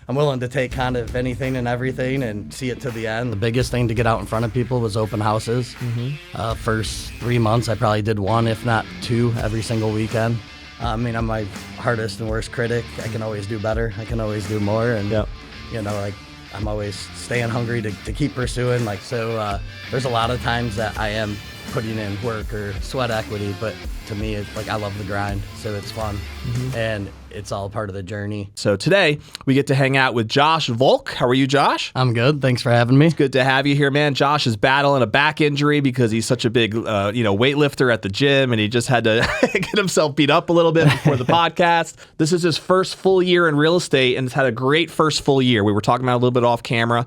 I'm willing to take kind of anything and everything and see it to the end. The biggest thing to get out in front of people was open houses. First 3 months, I probably did 1, if not 2, every single weekend. I mean, I'm my hardest and worst critic. I can always do better. I can always do more. And, you know, like, I'm always staying hungry to keep pursuing. Like, so there's a lot of times that I am putting in work or sweat equity, but to me, it's like I love the grind, so it's fun. And it's all part of the journey. So today, we get to hang out with Josh Volk. How are you, Josh? I'm good. Thanks for having me. It's good to have you here, man. Josh is battling a back injury because he's such a big weightlifter at the gym, and he just had to get himself beat up a little bit before the podcast. This is his first full year in real estate, and it's had a great first full year. We were talking about it a little bit off camera.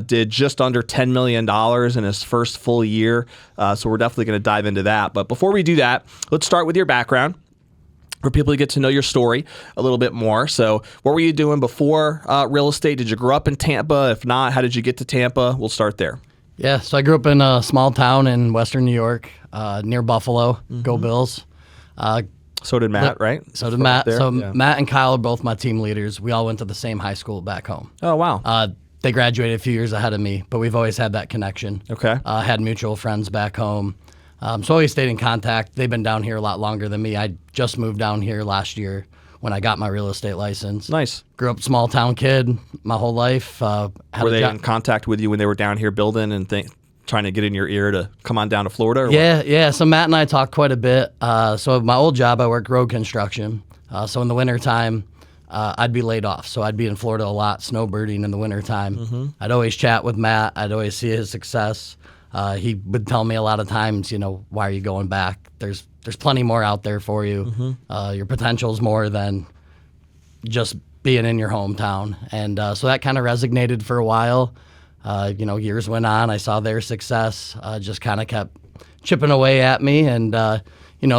Did just under $10 million in his first full year. So we're definitely going to dive into that. But before we do that, let's start with your background for people to get to know your story a little bit more. So what were you doing before real estate? Did you grow up in Tampa? If not, how did you get to Tampa? We'll start there. Yeah, so I grew up in a small town in western New York, near Buffalo. Go Bills. So did Matt, right? So did Matt. So Matt and Kyle are both my team leaders. We all went to the same high school back home. Oh, wow. They graduated a few years ahead of me, but we've always had that connection. Okay. Had mutual friends back home. So always stayed in contact. They've been down here a lot longer than me. I just moved down here last year when I got my real estate license. Nice. Grew up small town kid my whole life. Were they in contact with you when they were down here building and trying to get in your ear to come on down to Florida? Or yeah. So Matt and I talked quite a bit. So my old job, I worked road construction. So in the wintertime, I'd be laid off. So I'd be in Florida a lot, snowbirding in the wintertime. I'd always chat with Matt. I'd always see his success. He would tell me a lot of times, why are you going back? There's plenty more out there for you. Your potential's more than just being in your hometown. And so that kind of resonated for a while. Years went on. I saw their success, just kind of kept chipping away at me. And,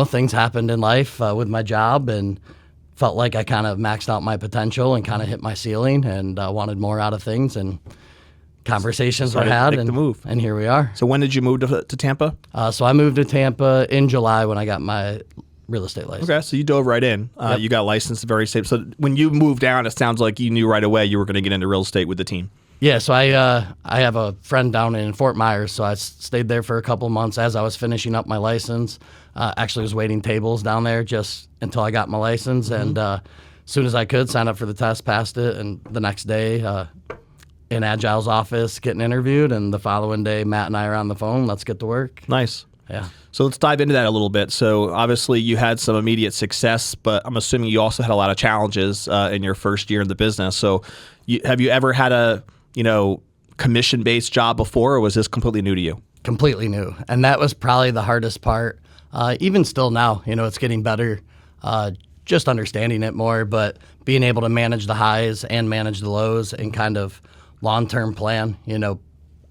things happened in life with my job, and felt like I kind of maxed out my potential and kind of hit my ceiling, and wanted more out of things. And conversations were had, and here we are. So when did you move to Tampa? So I moved to Tampa in July when I got my real estate license. Okay, so you dove right in. You got licensed very safe. So when you moved down, it sounds like you knew right away you were going to get into real estate with the team. Yeah, so I have a friend down in Fort Myers, so I stayed there for a couple months as I was finishing up my license. Actually was waiting tables down there just until I got my license, and as soon as I could, signed up for the test, passed it, and the next day in Agile's office getting interviewed, and the following day Matt and I are on the phone. Let's get to work. Nice. Yeah. So let's dive into that a little bit. So obviously you had some immediate success, but I'm assuming you also had a lot of challenges in your first year in the business. So have you ever had a commission-based job before, or was this completely new to you? Completely new. And that was probably the hardest part. Even still now, it's getting better, just understanding it more, but being able to manage the highs and manage the lows and kind of long-term plan.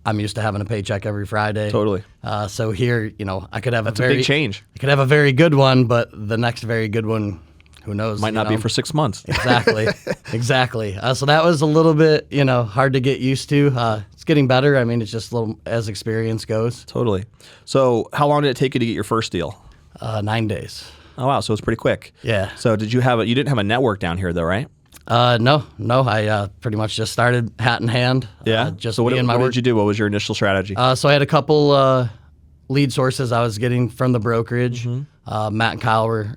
I'm used to having a paycheck every Friday. Totally. So here, I could have a big change. I could have a very good one, but the next very good one, who knows? Might not be for 6 months. Exactly. Exactly. So that was a little bit, hard to get used to. It's getting better. I mean, it's just a little as experience goes. Totally. So how long did it take you to get your first deal? 9 days. Oh, wow. So it's pretty quick. Yeah. So you didn't have a network down here though, right? No. I pretty much just started hat in hand. Yeah. So what did you do? What was your initial strategy? So I had a couple lead sources I was getting from the brokerage. Matt and Kyle were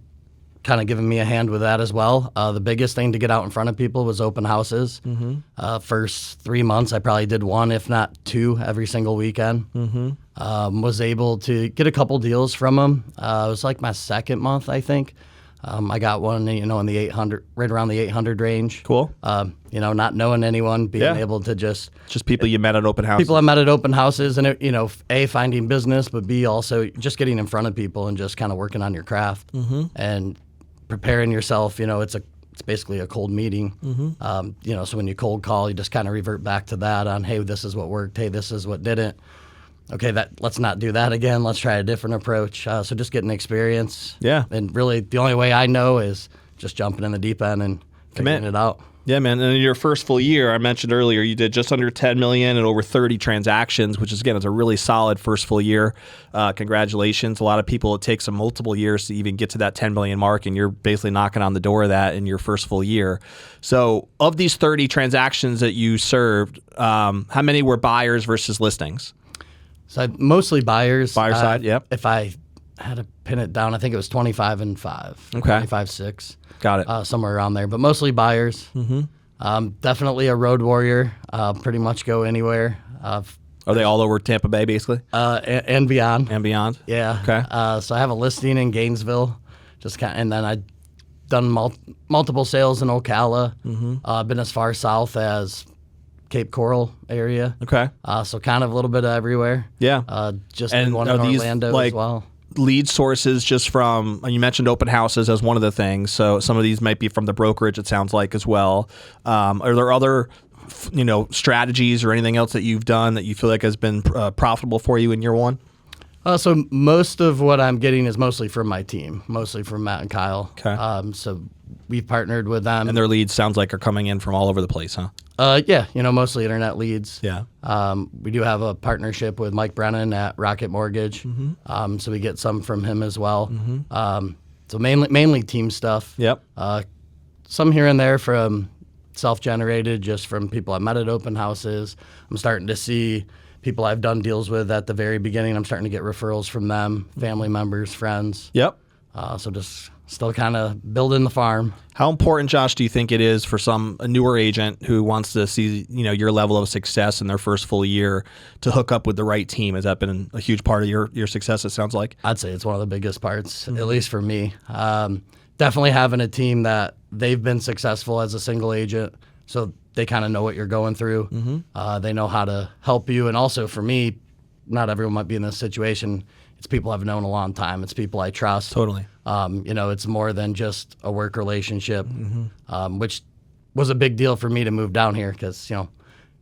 kind of giving me a hand with that as well. The biggest thing to get out in front of people was open houses. First 3 months, I probably did 1, if not 2, every single weekend. Was able to get a couple deals from them. It was like my second month, I think. I got one, in the 800, right around the 800 range. Cool. Not knowing anyone, being able to just people you met at open houses. People I met at open houses, and A, finding business, but B, also just getting in front of people and just kind of working on your craft and preparing yourself. It's basically a cold meeting. So when you cold call, you just kind of revert back to that on, hey, this is what worked. Hey, this is what didn't. Okay, let's not do that again. Let's try a different approach. So just getting experience. Yeah. And really, the only way I know is just jumping in the deep end and figuring it out. Yeah, man. And in your first full year, I mentioned earlier, you did just under 10 million and over 30 transactions, which is, again, is a really solid first full year. Congratulations. A lot of people, it takes them multiple years to even get to that 10 million mark, and you're basically knocking on the door of that in your first full year. So of these 30 transactions that you served, how many were buyers versus listings? So mostly buyers. Buyer side, yep. If I had to pin it down, I think it was 25 and 5. Okay. 25-6. Got it. Somewhere around there, but mostly buyers. Definitely a road warrior. Pretty much go anywhere. Are they all over Tampa Bay, basically? And beyond. And beyond? Yeah. Okay. So I have a listing in Gainesville, and then I've done multiple sales in Ocala. Been as far south as Cape Coral area. Okay. So kind of a little bit of everywhere. Yeah. Just And one in are these, Orlando like, as well. lead sources just from, you mentioned open houses as one of the things, so some of these might be from the brokerage, it sounds like, as well. Are there other strategies or anything else that you've done that you feel like has been profitable for you in year one? So most of what I'm getting is mostly from my team, mostly from Matt and Kyle. Okay. So we've partnered with them. And their leads sounds like are coming in from all over the place, huh? Yeah, mostly internet leads. Yeah. We do have a partnership with Mike Brennan at Rocket Mortgage, so we get some from him as well. So mainly team stuff. Yep. Some here and there from self-generated, just from people I met at open houses. I'm starting to see people I've done deals with at the very beginning. I'm starting to get referrals from them, family members, friends. Yep. So just still kind of building the farm. How important, Josh, do you think it is for a newer agent who wants to see, your level of success in their first full year to hook up with the right team? Has that been a huge part of your success, it sounds like? I'd say it's one of the biggest parts, at least for me. Definitely having a team that they've been successful as a single agent, so they kind of know what you're going through. They know how to help you. And also for me, not everyone might be in this situation. It's people I've known a long time. It's people I trust. Totally. It's more than just a work relationship, which was a big deal for me to move down here because,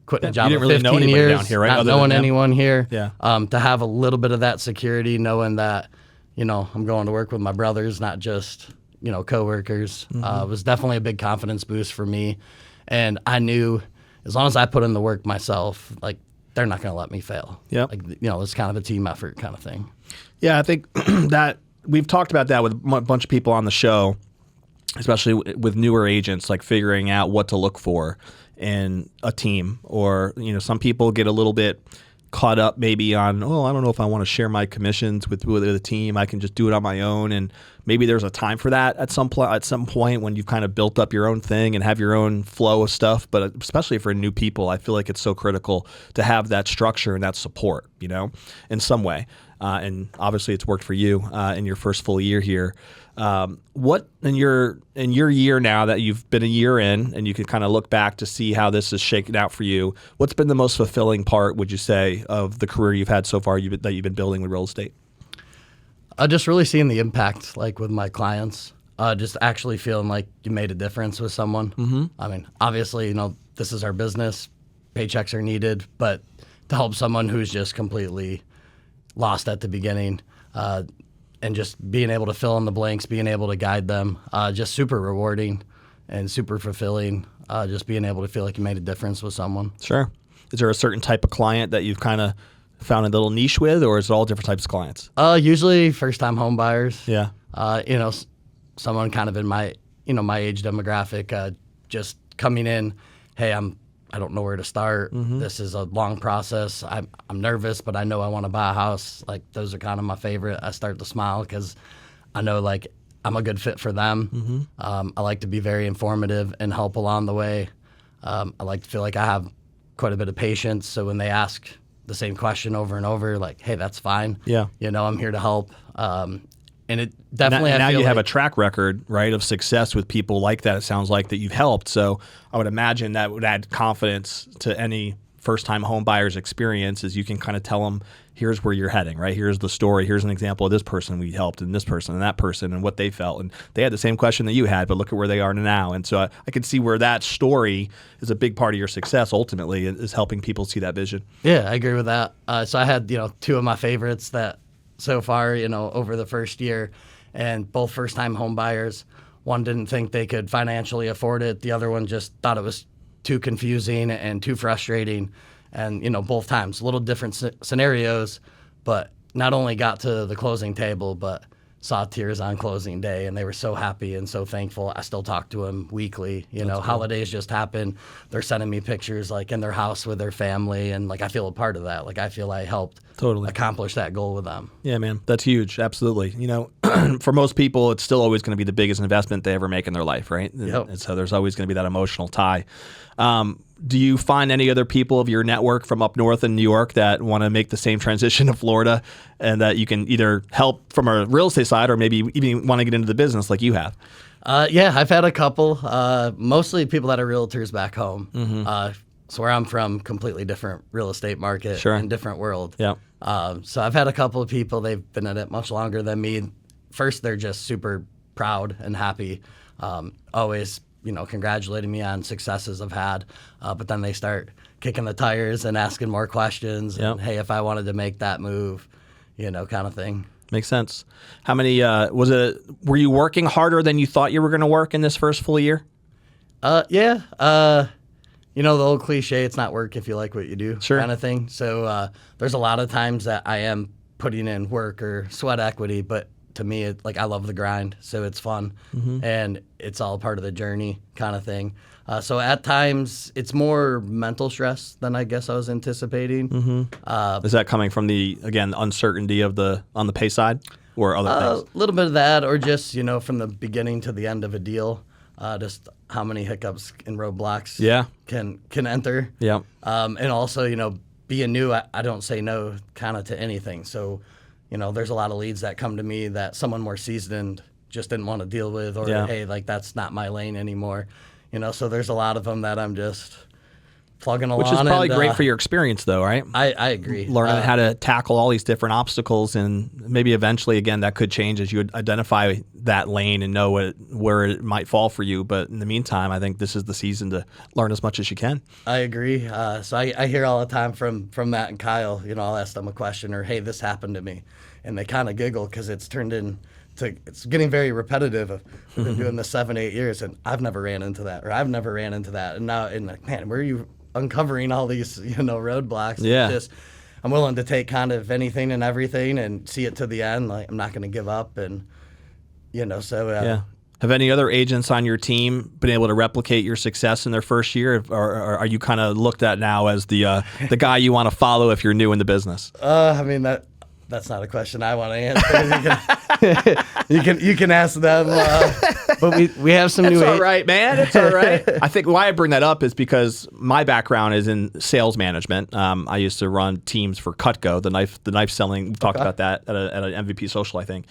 quitting a job you didn't really for know 15 anybody years, down here, right? not Other knowing than them? anyone here, Yeah. to have a little bit of that security, knowing that, I'm going to work with my brothers, not just, coworkers, was definitely a big confidence boost for me. And I knew as long as I put in the work myself, like, they're not going to let me fail. Yeah. Like, it's kind of a team effort kind of thing. Yeah, I think that we've talked about that with a bunch of people on the show, especially with newer agents, like figuring out what to look for in a team. Or, some people get a little bit caught up maybe on, I don't know if I want to share my commissions with a team. I can just do it on my own. And maybe there's a time for that at some point when you've kind of built up your own thing and have your own flow of stuff. But especially for new people, I feel like it's so critical to have that structure and that support, in some way. And obviously it's worked for you in your first full year here. What in your year now that you've been a year in and you can kind of look back to see how this is shaken out for you, what's been the most fulfilling part, would you say, of the career you've had so far that you've been building with real estate? Just really seeing the impact, like with my clients, just actually feeling like you made a difference with someone. I mean, obviously, this is our business, paychecks are needed, but to help someone who's just completely lost at the beginning, and just being able to fill in the blanks, being able to guide them, just super rewarding and super fulfilling, just being able to feel like you made a difference with someone. Sure. Is there a certain type of client that you've kind of found a little niche with, or is it all different types of clients? Usually first-time home buyers. Yeah. Someone kind of in my, my age demographic, just coming in, hey, I don't know where to start. This is a long process. I'm nervous, but I know I want to buy a house. Like, those are kind of my favorite. I start to smile because I know, like, I'm a good fit for them. I like to be very informative and help along the way. I like to feel like I have quite a bit of patience. So when they ask the same question over and over, like, hey, that's fine. Yeah. I'm here to help. And it definitely, now I feel you have like, a track record, right, of success with people like that. It sounds like that you've helped. So I would imagine that would add confidence to any first-time home buyer's experience, as you can kind of tell them, here's where you're heading, right? Here's the story. Here's an example of this person we helped, and this person and that person, and what they felt. And they had the same question that you had, but look at where they are now. And so I can see where that story is a big part of your success. Ultimately, is helping people see that vision. Yeah, I agree with that. So I had, two of my favorites that so far, over the first year, and both first-time home buyers. one didn't think they could financially afford it. The other one just thought it was too confusing and too frustrating. And, both times, a little different scenarios, but not only got to the closing table, but saw tears on closing day, and they were so happy and so thankful. I still talk to them weekly. Cool. Holidays just happen. They're sending me pictures like in their house with their family, and like I feel a part of that. Like I feel I helped accomplish that goal with them. Yeah, man, that's huge. Absolutely. For most people, it's still always going to be the biggest investment they ever make in their life, right? Yep. And so there's always going to be that emotional tie. Do you find any other people of your network from up north in New York that want to make the same transition to Florida, and that you can either help from a real estate side or maybe even want to get into the business like you have? Yeah, I've had a couple, mostly people that are realtors back home. Mm-hmm. So where I'm from, completely different real estate market, Sure. and different world. Yeah. So I've had a couple of people, they've been in it much longer than me. First, they're just super proud and happy, always congratulating me on successes I've had, but then they start kicking the tires and asking more questions. Yep. And, hey, if I wanted to make that move, kind of thing. Makes sense. How many, were you working harder than you thought you were going to work in this first full year? Yeah. The old cliche, it's not work if you like what you do, Sure. kind of thing. So there's a lot of times that I am putting in work or sweat equity, but to me, I love the grind, so it's fun, and it's all part of the journey kind of thing. So at times, it's more mental stress than I guess I was anticipating. Mm-hmm. Is that coming from the uncertainty on the pay side, or other things? A little bit of that, or just, from the beginning to the end of a deal, just how many hiccups and roadblocks can enter. Yeah. And also, being new, I don't say no kind of to anything. So, there's a lot of leads that come to me that someone more seasoned just didn't want to deal with, or, hey, that's not my lane anymore. So there's a lot of them that I'm just plugging along. Which is probably great for your experience, though, right? I agree. Learning how to tackle all these different obstacles, and maybe eventually, again, that could change as you identify that lane and know where it might fall for you. But in the meantime, I think this is the season to learn as much as you can. I agree. So I hear all the time from Matt and Kyle, I'll ask them a question, or, hey, this happened to me. And they kind of giggle because it's turned it's getting very repetitive. We've been doing this 7-8 years, and I've never ran into that, or I've never ran into that. And now, man, where are you uncovering all these, roadblocks? Yeah. It's just, I'm willing to take kind of anything and everything and see it to the end. Like, I'm not going to give up. And, so. Yeah. Have any other agents on your team been able to replicate your success in their first year, or are you kind of looked at now as the guy you want to follow if you're new in the business? I mean, that's not a question I want to answer. You can ask them. But we have some new. It's all right, man. It's all right. I think why I bring that up is because my background is in sales management. I used to run teams for Cutco, the knife selling. We talked about that at an MVP social, I think.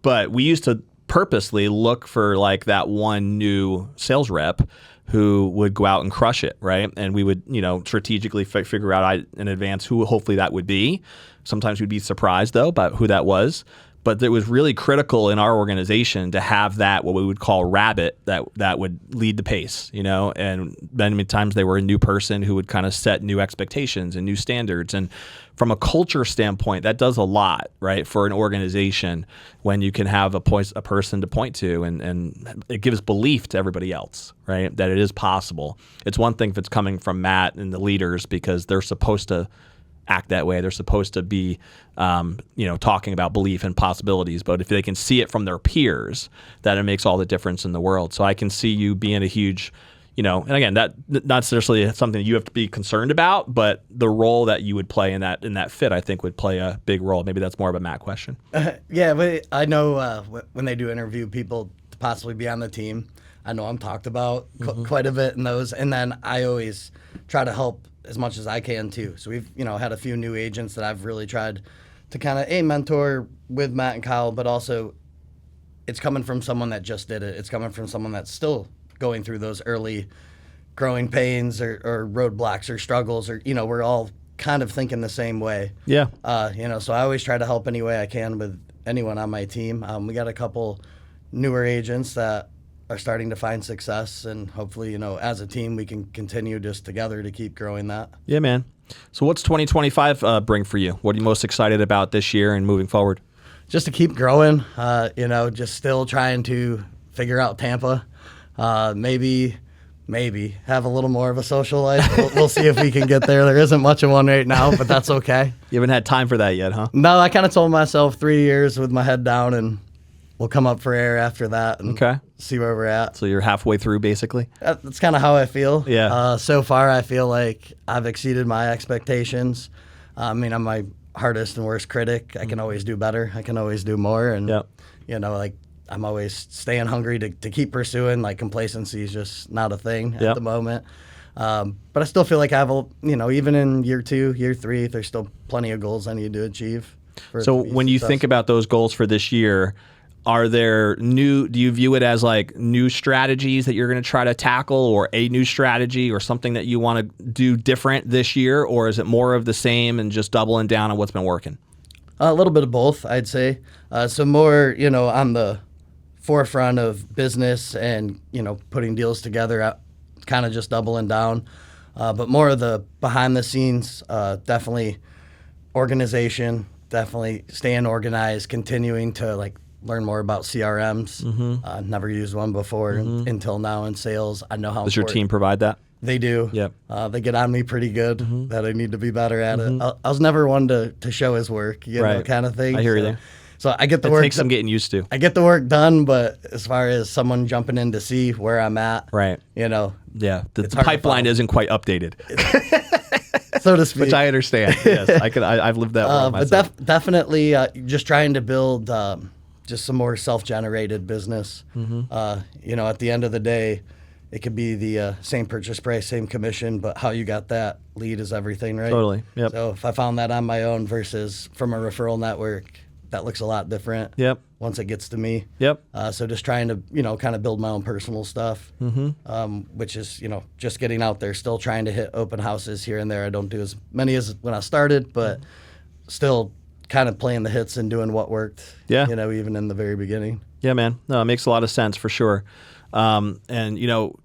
But we used to purposely look for that one new sales rep who would go out and crush it, right? And we would, strategically figure out in advance who hopefully that would be. Sometimes we'd be surprised, though, about who that was. But it was really critical in our organization to have that, what we would call rabbit, that would lead the pace, and many times they were a new person who would kind of set new expectations and new standards. And from a culture standpoint, that does a lot, right, for an organization when you can have a person to point to, and it gives belief to everybody else, right, that it is possible. It's one thing if it's coming from Matt and the leaders because they're supposed to act that way. They're supposed to be, talking about belief and possibilities. But if they can see it from their peers, that it makes all the difference in the world. So I can see you being a huge, and again, that not necessarily something you have to be concerned about, but the role that you would play in that fit, I think, would play a big role. Maybe that's more of a Matt question. Yeah, but I know when they do interview people to possibly be on the team, I know I'm talked about quite a bit in those, and then I always try to help as much as I can too. So we've had a few new agents that I've really tried to kind of mentor with Matt and Kyle, but also it's coming from someone that just did it. It's coming from someone that's still going through those early growing pains or roadblocks or struggles, or we're all kind of thinking the same way. Yeah. So I always try to help any way I can with anyone on my team. We got a couple newer agents that are starting to find success, and hopefully, as a team, we can continue just together to keep growing that. Yeah, man. So what's 2025 bring for you? What are you most excited about this year and moving forward? Just to keep growing, just still trying to figure out Tampa. Maybe have a little more of a social life. We'll see if we can get there. There isn't much of one right now, but that's okay. You haven't had time for that yet, huh? No, I kind of told myself 3 years with my head down, and we'll come up for air after that and see where we're at. So you're halfway through, basically? That's kind of how I feel. Yeah. So far, I feel like I've exceeded my expectations. I mean, I'm my hardest and worst critic. I can always do better. I can always do more. And, like, I'm always staying hungry to keep pursuing. Like, complacency is just not a thing at the moment. But I still feel like I have, even in year 2, year 3, there's still plenty of goals I need to achieve. So when you think about those goals for this year, do you view it as like new strategies that you're going to try to tackle, or a new strategy or something that you want to do different this year? Or is it more of the same and just doubling down on what's been working? A little bit of both, I'd say. So more, on the forefront of business and, putting deals together, kind of just doubling down. But more of the behind the scenes, definitely organization, definitely staying organized, continuing to like learn more about CRMs. Never used one before until now in sales. I know how Does your team provide that? They do. Yep. They get on me pretty good that I need to be better at it. I was never one to show his work, know, kind of thing. I hear you there. So I get the work. It takes some getting used to. I get the work done, but as far as someone jumping in to see where I'm at, right? Yeah, the pipeline isn't quite updated, so to speak. Which I understand. Yes, I've lived that world myself. But definitely, just trying to build just some more self-generated business. At the end of the day, it could be the same purchase price, same commission, but how you got that lead is everything, right? Totally. Yep. So if I found that on my own versus from a referral network, that looks a lot different. Yep. Once it gets to me. Yep. So just trying to, kind of build my own personal stuff, which is, just getting out there, still trying to hit open houses here and there. I don't do as many as when I started, but still kind of playing the hits and doing what worked. Yeah. Even in the very beginning. Yeah, man. No, it makes a lot of sense for sure. And,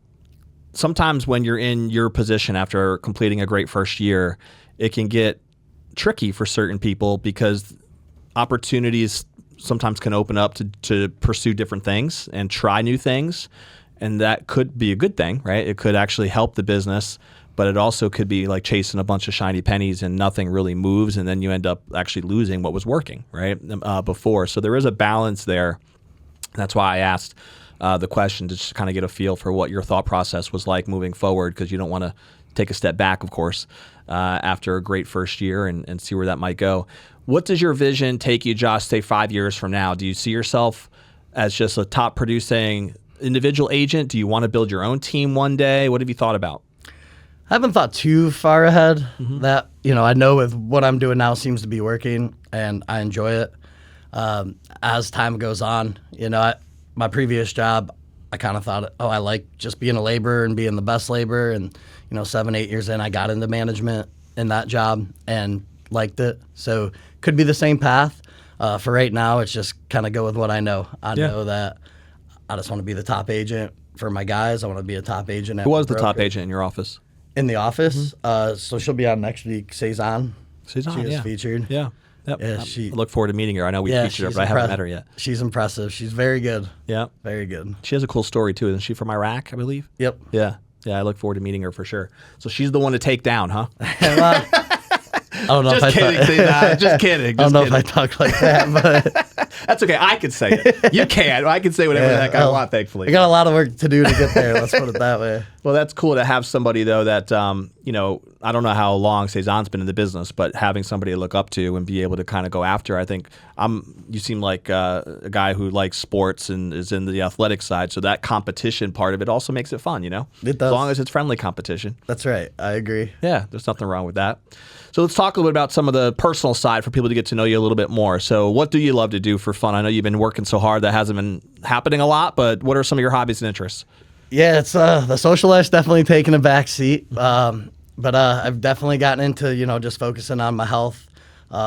sometimes when you're in your position after completing a great first year, it can get tricky for certain people because opportunities sometimes can open up to pursue different things and try new things. And that could be a good thing, right? It could actually help the business, but it also could be like chasing a bunch of shiny pennies and nothing really moves. And then you end up actually losing what was working, right? Before. So there is a balance there. That's why I asked the question to just kind of get a feel for what your thought process was like moving forward, because you don't want to take a step back, of course, after a great first year and see where that might go. What does your vision take you, Josh, say 5 years from now? Do you see yourself as just a top producing individual agent? Do you want to build your own team one day? What have you thought about? I haven't thought too far ahead. That, I know with what I'm doing now seems to be working and I enjoy it. As time goes on, my previous job, I kind of thought, I like just being a laborer and being the best laborer. And, 7-8 years in, I got into management in that job and liked it. So could be the same path. For right now, it's just kind of go with what I know. I know that I just want to be the top agent for my guys. I want to be a top agent. Who was the top agent in your office? In the office? So she'll be on next week, Cezanne. She was featured. Yeah. Yep. Yeah, I look forward to meeting her. I know we featured her, but I haven't met her yet. She's impressive. She's very good. Yeah. Very good. She has a cool story, too. Isn't she from Iraq, I believe? Yep. Yeah. Yeah, I look forward to meeting her for sure. So she's the one to take down, huh? I don't know just if kidding, just kidding. I don't know if I talk like that, but that's okay. I can say it. You can. I can say whatever the heck I want, thankfully. I got a lot of work to do to get there. Let's put it that way. Well, that's cool to have somebody, though, that, I don't know how long Cezanne's been in the business, but having somebody to look up to and be able to kind of go after, I think you seem like a guy who likes sports and is in the athletic side. So that competition part of it also makes it fun, It does. As long as it's friendly competition. That's right. I agree. Yeah, there's nothing wrong with that. So let's talk a little bit about some of the personal side for people to get to know you a little bit more. So what do you love to do for fun? I know you've been working so hard that hasn't been happening a lot, but what are some of your hobbies and interests? Yeah, it's the social life's definitely taken a back seat. But I've definitely gotten into, just focusing on my health,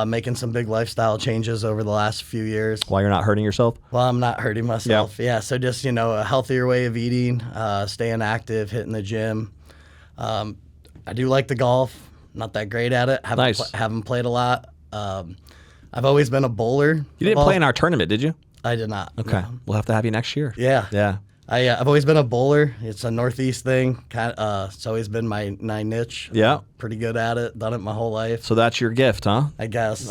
making some big lifestyle changes over the last few years. While you're not hurting yourself? Well, I'm not hurting myself. Yeah, so just, a healthier way of eating, staying active, hitting the gym. I do like the golf. Not that great at it. Nice. Haven't played a lot. I've always been a bowler. You didn't play in our tournament, did you? I did not. Okay. No. We'll have to have you next year. Yeah. Yeah. I've always been a bowler. It's a Northeast thing. It's always been my niche. Yeah. I'm pretty good at it. Done it my whole life. So that's your gift, huh? I guess.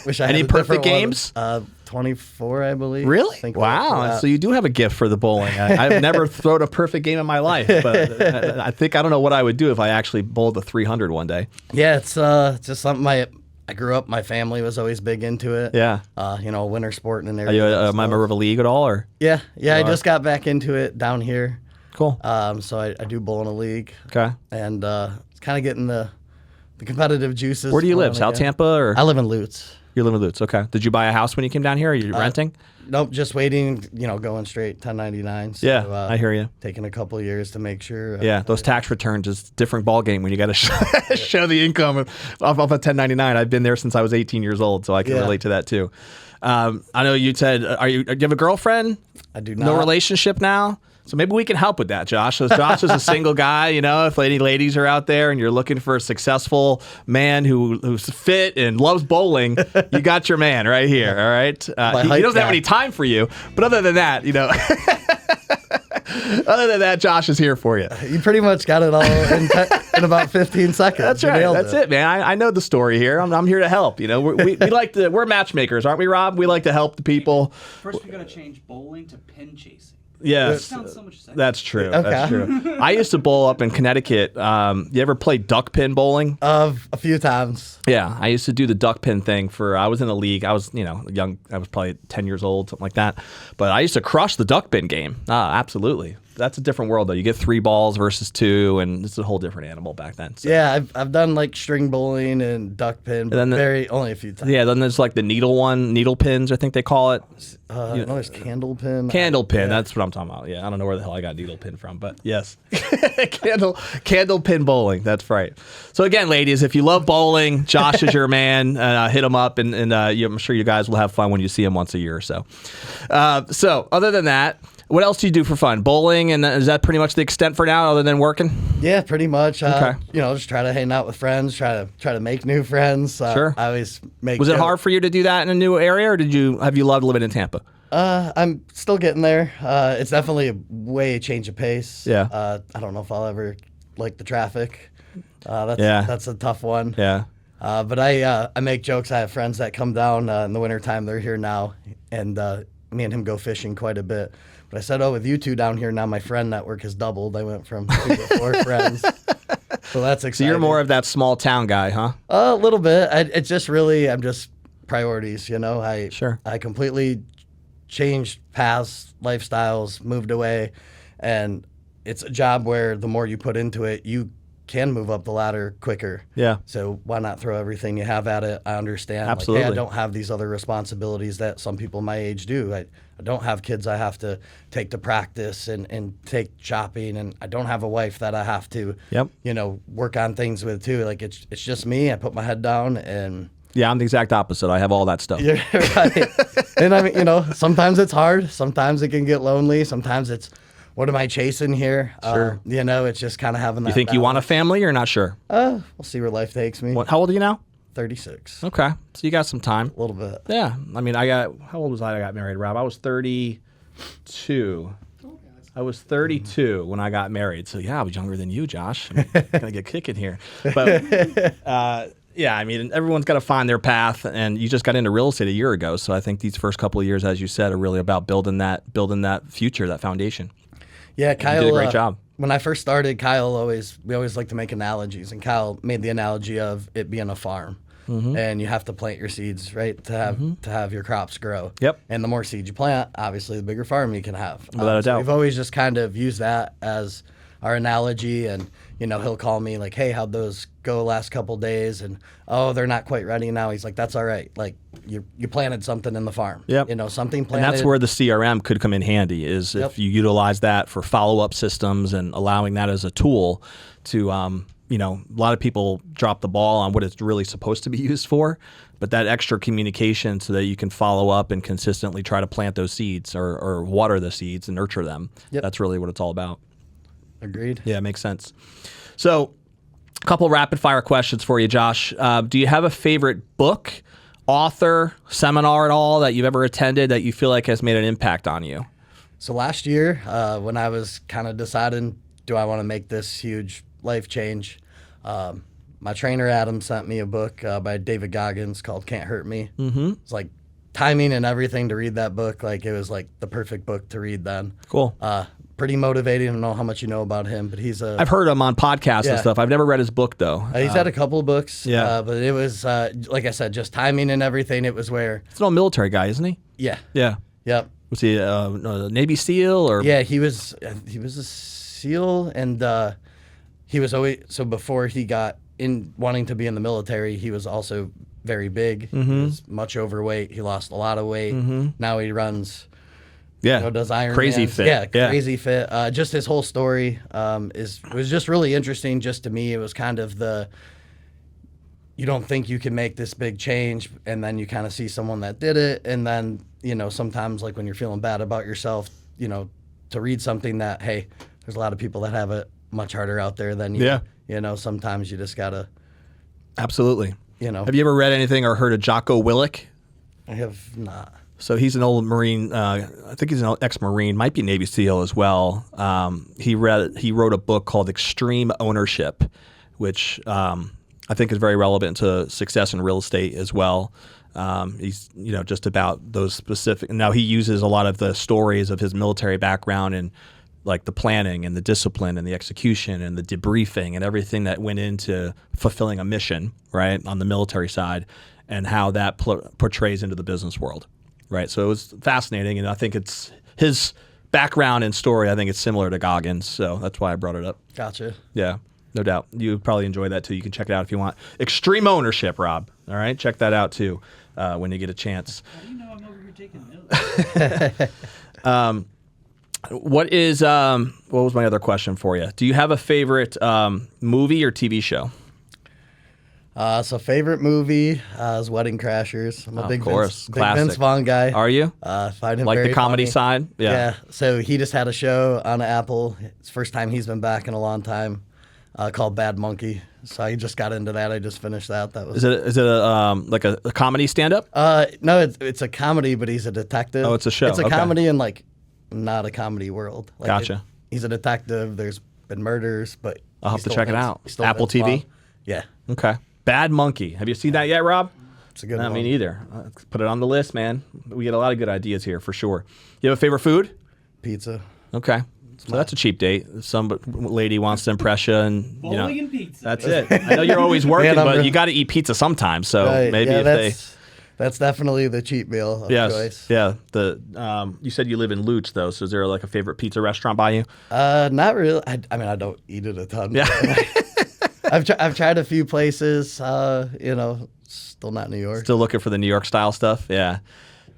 Wish I had Any a perfect different one. games? 24, I believe. Really? I think we're up for Wow. that. So you do have a gift for the bowling. I've never thrown a perfect game in my life, but I don't know what I would do if I actually bowled a 300 one day. Yeah, it's just something I grew up. My family was always big into it. Yeah. Winter sport and Are everything. you a member of a league at all, or? Yeah. I are? just got back into it down here. Cool. So I do bowl in a league. Okay. And it's kind of getting the competitive juices. Where do you live? flowing South again. Tampa, or? I live in Lutz. You live in Lutz. Okay. Did you buy a house when you came down here? Are you renting? Nope, just waiting, going straight 1099. So, Yeah, I hear you. Taking a couple of years to make sure. Yeah, those tax returns is a different ball game when you got to show the income off a 1099. I've been there since I was 18 years old, so I can relate to that too. I know you said, do you have a girlfriend? I do not. No relationship now? So maybe we can help with that, Josh. So Josh is a single guy, if any ladies are out there and you're looking for a successful man who's fit and loves bowling, you got your man right here, all right? He doesn't have any time for you, but other than that, other than that, Josh is here for you. You pretty much got it all in about 15 seconds. That's right. That's it, man. I know the story here. I'm here to help. We're matchmakers, aren't we, Rob? We like to help the people. First, we got to change bowling to pin chasing. Yes, sounds so much sexier. That's true. Okay. That's true. I used to bowl up in Connecticut. You ever play duck pin bowling? A few times. Yeah, I used to do the duck pin thing I was in a league. I was, young. I was probably 10 years old, something like that. But I used to crush the duck pin game. Absolutely. That's a different world, though. You get 3 balls versus 2, and it's a whole different animal back then. So. Yeah, I've done like string bowling and duck pin, but only a few times. Yeah, then there's like the needle pins, I think they call it. There's candle pin. Candle pin, that's what I'm talking about. Yeah, I don't know where the hell I got needle pin from, but yes. candle pin bowling, that's right. So again, ladies, if you love bowling, Josh is your man. Hit him up, and I'm sure you guys will have fun when you see him once a year or so. So other than that, what else do you do for fun? Bowling, and is that pretty much the extent for now, other than working? Yeah, pretty much. Okay. Just try to hang out with friends, try to make new friends. Sure. I always make. Was it hard for you to do that in a new area, or have you loved living in Tampa? I'm still getting there. It's definitely a way change of pace. Yeah. I don't know if I'll ever like the traffic. That's a tough one. Yeah. But I make jokes. I have friends that come down in the wintertime. They're here now, and me and him go fishing quite a bit. But I said, with you two down here now, my friend network has doubled. I went from 2 to 4 friends. So that's exciting. So you're more of that small town guy, huh? A little bit. It's just really, I'm just priorities, Sure. I completely changed paths, lifestyles, moved away. And it's a job where the more you put into it, you can move up the ladder quicker. Yeah. So why not throw everything you have at it? I understand. Absolutely. I don't have these other responsibilities that some people my age do. I don't have kids I have to take to practice and take shopping, and I don't have a wife that I have to, work on things with too. Like it's just me. I put my head down and. Yeah, I'm the exact opposite. I have all that stuff. You're right. And I mean, sometimes it's hard. Sometimes it can get lonely. Sometimes it's, what am I chasing here? Sure. It's just kind of having that. You think you want a family or not sure? We'll see where life takes me. How old are you now? 36. Okay. So you got some time. A little bit. Yeah. I mean, how old was I got married, Rob? I was 32. I was 32 when I got married. So yeah, I was younger than you, Josh. I'm gonna get kicking here. But yeah, I mean, everyone's got to find their path, and you just got into real estate a year ago. So I think these first couple of years, as you said, are really about building that future, that foundation. Yeah, Kyle you did a great job. When I first started, we always like to make analogies, and Kyle made the analogy of it being a farm. Mm-hmm. And you have to plant your seeds, right, to have your crops grow. Yep. And the more seeds you plant, obviously, the bigger farm you can have. Without a doubt. We've always just kind of used that as our analogy, and he'll call me like, "Hey, how'd those go last couple days?" And they're not quite ready now. He's like, "That's all right. Like you planted something in the farm. Yep. Something planted." And that's where the CRM could come in handy. Is if you utilize that for follow-up systems and allowing that as a tool to a lot of people drop the ball on what it's really supposed to be used for, but that extra communication so that you can follow up and consistently try to plant those seeds or water the seeds and nurture them. Yep. That's really what it's all about. Agreed. Yeah, it makes sense. So a couple rapid fire questions for you, Josh. Do you have a favorite book, author, seminar at all that you've ever attended that you feel like has made an impact on you? So last year, when I was kind of deciding, do I want to make this huge life change, my trainer Adam sent me a book by David Goggins called Can't Hurt Me. Mm-hmm. It's like timing and everything to read that book. Like it was like the perfect book to read then. Cool. Pretty motivating. I don't know how much you know about him, but I've heard him on podcasts and stuff. I've never read his book though. He's had a couple of books. Yeah. But it was, like I said, just timing and everything. It was where. He's an old military guy, isn't he? Yeah. Yeah. Yep. Was he a Navy SEAL or? Yeah, he was a SEAL, and he was always, so before he got in wanting to be in the military, he was also very big. Mm-hmm. He was much overweight. He lost a lot of weight. Mm-hmm. Now he runs. Yeah, does Ironman. Crazy fit. Yeah, crazy fit. Just his whole story was just really interesting. Just to me, it was kind of you don't think you can make this big change, and then you kind of see someone that did it, and then sometimes like when you're feeling bad about yourself, to read something that hey, there's a lot of people that have it much harder out there than you. Yeah. Sometimes you just gotta. Absolutely. Have you ever read anything or heard of Jocko Willink? I have not. So he's an old Marine. I think he's an ex-Marine, might be Navy SEAL as well. He wrote a book called Extreme Ownership, which I think is very relevant to success in real estate as well. He's just about those specific. Now he uses a lot of the stories of his military background and like the planning and the discipline and the execution and the debriefing and everything that went into fulfilling a mission, right, on the military side, and how that portrays into the business world. Right, so it was fascinating, and I think it's his background and story. I think it's similar to Goggins, so that's why I brought it up. Gotcha. Yeah, no doubt. You would probably enjoy that too. You can check it out if you want. Extreme Ownership, Rob. All right, check that out too when you get a chance. How do you know I'm over here taking notes? What was my other question for you? Do you have a favorite movie or TV show? So favorite movie is Wedding Crashers. I'm a big Vince Vaughn guy. Are you? Find him like very the comedy funny. side? Yeah. So he just had a show on Apple. It's the first time he's been back in a long time, called Bad Monkey. So I just got into that. I just finished that. That was. Is it like a comedy stand up? No, it's a comedy, but he's a detective. Oh, it's a show. It's a Okay. comedy in like not a comedy world. Like Gotcha. He's a detective. There's been murders, but I'll have to check it out. Apple Vince TV. Vaughn. Yeah. Okay. Bad Monkey. Have you seen that yet, Rob? It's a good Not one. me neither. Put it on the list, man. We get a lot of good ideas here for sure. You have a favorite food? Pizza. Okay. So that's a cheap date. Some lady wants to impress you, and Bowling and pizza. that's it. I know you're always working, Man, but you got to eat pizza sometimes. So Right, maybe yeah, if that's definitely the cheap meal of yes, choice. yeah. You said you live in Lutz though, so is there like a favorite pizza restaurant by you? Not really. I mean, I don't eat it a ton. Yeah. I've tried a few places. Still not New York. Still looking for the New York style stuff. Yeah.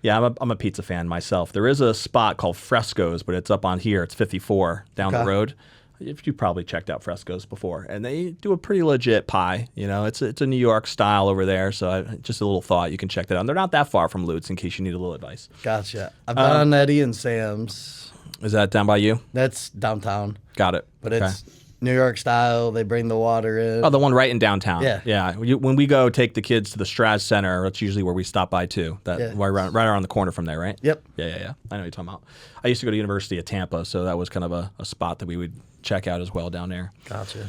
Yeah, I'm a pizza fan myself. There is a spot called Fresco's, but it's up on here. It's 54 down the road. You probably checked out Fresco's before, and they do a pretty legit pie. It's a New York style over there. So just a little thought, you can check that out. And they're not that far from Lutz in case you need a little advice. Gotcha. I've been on Eddie and Sam's. Is that down by you? That's downtown, Got it. but Okay. it's New York style. They bring the water in. Oh, the one right in downtown. Yeah. Yeah. When we go take the kids to the Straz Center, that's usually where we stop by too. That Yeah. right around the corner from there, right? Yep. Yeah. I know what you're talking about. I used to go to University of Tampa, so that was kind of a spot that we would check out as well down there. Gotcha.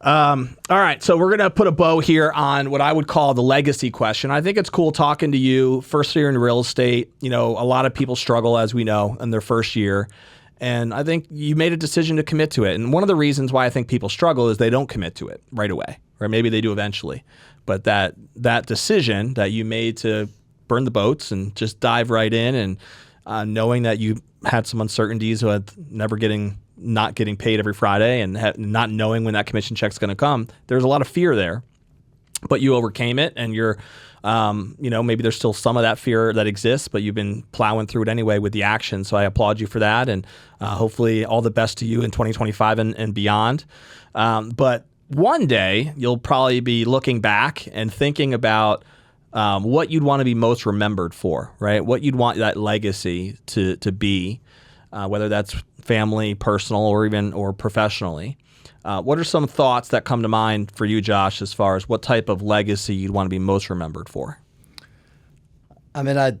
All right, so we're going to put a bow here on what I would call the legacy question. I think it's cool talking to you. First year in real estate, a lot of people struggle, as we know, in their first year. And I think you made a decision to commit to it. And one of the reasons why I think people struggle is they don't commit to it right away, or maybe they do eventually. But that decision that you made to burn the boats and just dive right in, and knowing that you had some uncertainties with not getting paid every Friday and not knowing when that commission check's going to come, there's a lot of fear there. But you overcame it, and you're, maybe there's still some of that fear that exists, but you've been plowing through it anyway with the action. So I applaud you for that, and hopefully all the best to you in 2025 and beyond. But one day you'll probably be looking back and thinking about what you'd want to be most remembered for, right? What you'd want that legacy to be, whether that's family, personal, or professionally. What are some thoughts that come to mind for you, Josh, as far as what type of legacy you'd want to be most remembered for? I mean, I, of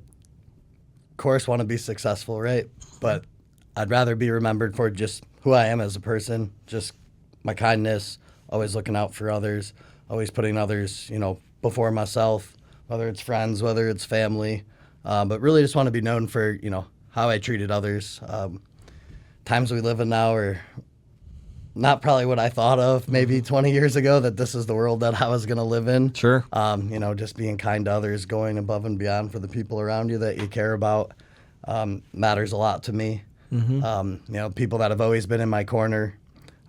course, want to be successful, right? But I'd rather be remembered for just who I am as a person, just my kindness, always looking out for others, always putting others, before myself, whether it's friends, whether it's family. But really just want to be known for, how I treated others. Times we live in now are not probably what I thought of maybe 20 years ago, that this is the world that I was going to live in. Sure. Just being kind to others, going above and beyond for the people around you that you care about, matters a lot to me. People that have always been in my corner.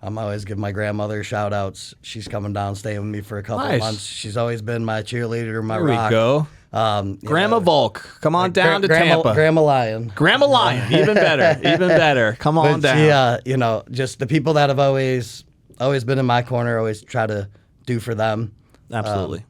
I always give my grandmother shout outs. She's coming down, staying with me for a couple of months. She's always been my cheerleader, my rock. There we go. Grandma Volk, come on down to Tampa. Grandma Lion. Grandma Lion, even better, even better. Come on down. Just the people that have always been in my corner, always try to do for them. Absolutely.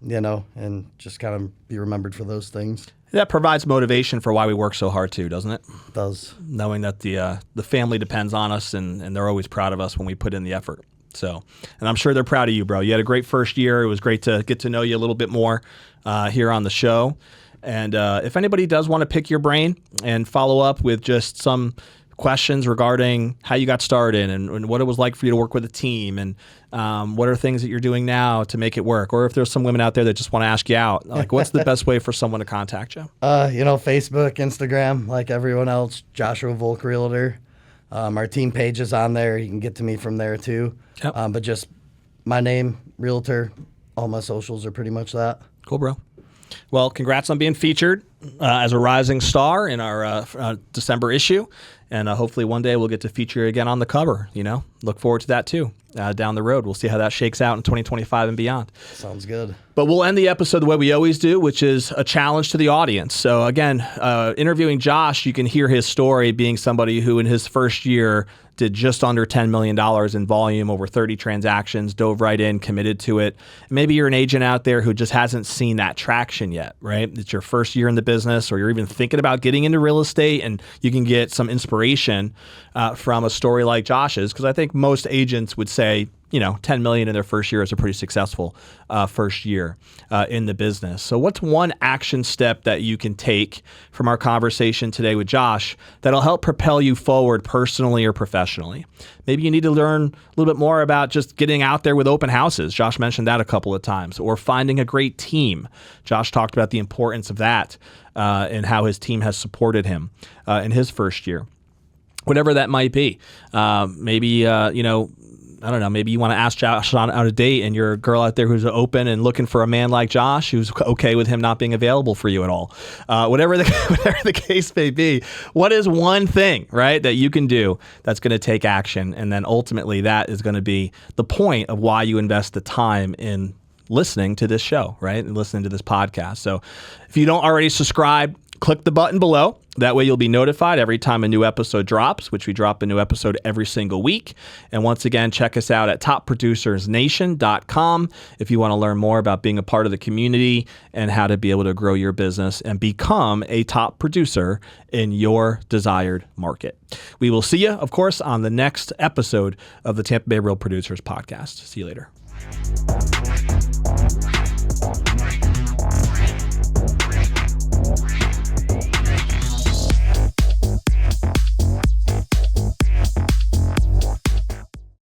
And just kind of be remembered for those things. That provides motivation for why we work so hard too, doesn't it? It does. Knowing that the family depends on us and they're always proud of us when we put in the effort. So, and I'm sure they're proud of you, bro. You had a great first year. It was great to get to know you a little bit more here on the show. And if anybody does want to pick your brain and follow up with just some questions regarding how you got started and what it was like for you to work with a team and what are things that you're doing now to make it work, or if there's some women out there that just want to ask you out, like what's the best way for someone to contact you? Facebook, Instagram, like everyone else, Joshua Volk Realtor. Our team page is on there. You can get to me from there too. Yep. But just my name, Realtor, all my socials are pretty much that. Cool, bro. Well, congrats on being featured as a rising star in our December issue. And hopefully one day we'll get to feature you again on the cover. Look forward to that too down the road. We'll see how that shakes out in 2025 and beyond. Sounds good. But we'll end the episode the way we always do, which is a challenge to the audience. So again, interviewing Josh, you can hear his story being somebody who in his first year did just under $10 million in volume, over 30 transactions, dove right in, committed to it. Maybe you're an agent out there who just hasn't seen that traction yet, right? It's your first year in the business, or you're even thinking about getting into real estate, and you can get some inspiration from a story like Josh's, because I think most agents would say, 10 million in their first year is a pretty successful first year in the business. So what's one action step that you can take from our conversation today with Josh that'll help propel you forward personally or professionally? Maybe you need to learn a little bit more about just getting out there with open houses. Josh mentioned that a couple of times. Or finding a great team. Josh talked about the importance of that and how his team has supported him in his first year. Whatever that might be. Maybe I don't know, maybe you want to ask Josh out a date and you're a girl out there who's open and looking for a man like Josh who's okay with him not being available for you at all. Whatever the case may be, what is one thing, right, that you can do that's going to take action? And then ultimately that is going to be the point of why you invest the time in listening to this show, right, and listening to this podcast. So if you don't already subscribe, click the button below. That way you'll be notified every time a new episode drops, which we drop a new episode every single week. And once again, check us out at topproducersnation.com if you want to learn more about being a part of the community and how to be able to grow your business and become a top producer in your desired market. We will see you, of course, on the next episode of the Tampa Bay Real Producers Podcast. See you later.